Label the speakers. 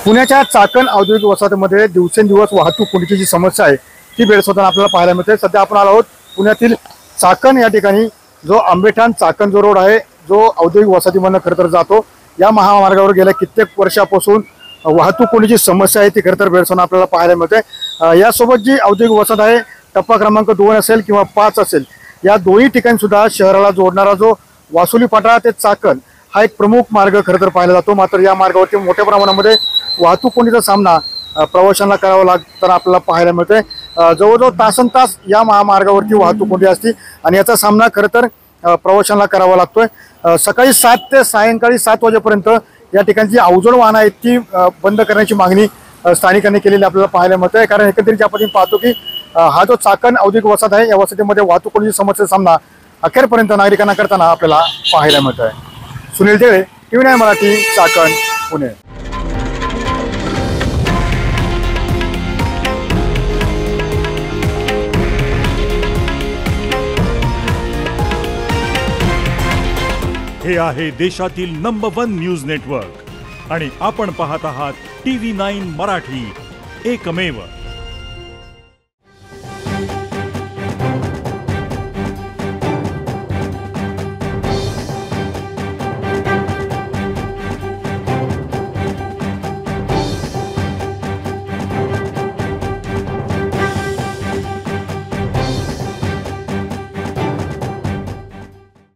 Speaker 1: पुण्याच्या चाकण औद्योगिक वसाहतीमध्ये दिवसेंदिवस वाहतूक कोंडीची जी समस्या आहे ती भेडसावताना आपल्याला पाहायला मिळते। सध्या आपण आलो आहोत पुण्यातील चाकण या ठिकाणी, जो आंबेठाण चाकण जो रोड आहे, जो औद्योगिक वसाहतीमधून खरं तर जातो, या महामार्गावर गेल्या कित्येक वर्षापासून वाहतूक कोंडीची समस्या आहे ती खरं तर भेडसावताना आपल्याला पाहायला मिळते। यासोबत जी औद्योगिक वसाहत आहे, टप्पा क्रमांक 2 असेल किंवा 5 असेल, या दोन्ही ठिकाणी सुद्धा शहराला जोडणारा जो वासुली फाटा ते चाकण हा एक प्रमुख मार्ग खरं तर पाहिला जातो। मात्र या मार्गावरती मोठ्या प्रमाणामध्ये वाहतूक कोंडीचा सामना प्रवाशांना करावा लागताना आपल्याला पाहायला मिळते। जवळजवळ तासनतास या महामार्गावरती वाहतूक कोंडी असते आणि याचा सामना खरं तर प्रवाशांना करावा लागतोय। सकाळी 7 ते सायंकाळी 7 वाजेपर्यंत या ठिकाणची अवजड वाहनं आहेत ती बंद करण्याची मागणी स्थानिकांनी केलेली आपल्याला पाहायला मिळते। कारण एकंदरीत ज्या पद्धतीने पाहतो की हा जो चाकण औद्योगिक वसाहत आहे, या वसाहतीमध्ये वाहतूक कोंडीची समस्येचा सामना अखेरपर्यंत नागरिकांना करताना आपल्याला पाहायला मिळत आहे। सुनील देळे, TV9 मराठी, चाकण, पुणे।
Speaker 2: हे आहे देशातील नंबर 1 न्यूज नेटवर्क आणि आपण पाहत आहात TV9 मराठी, एकमेव।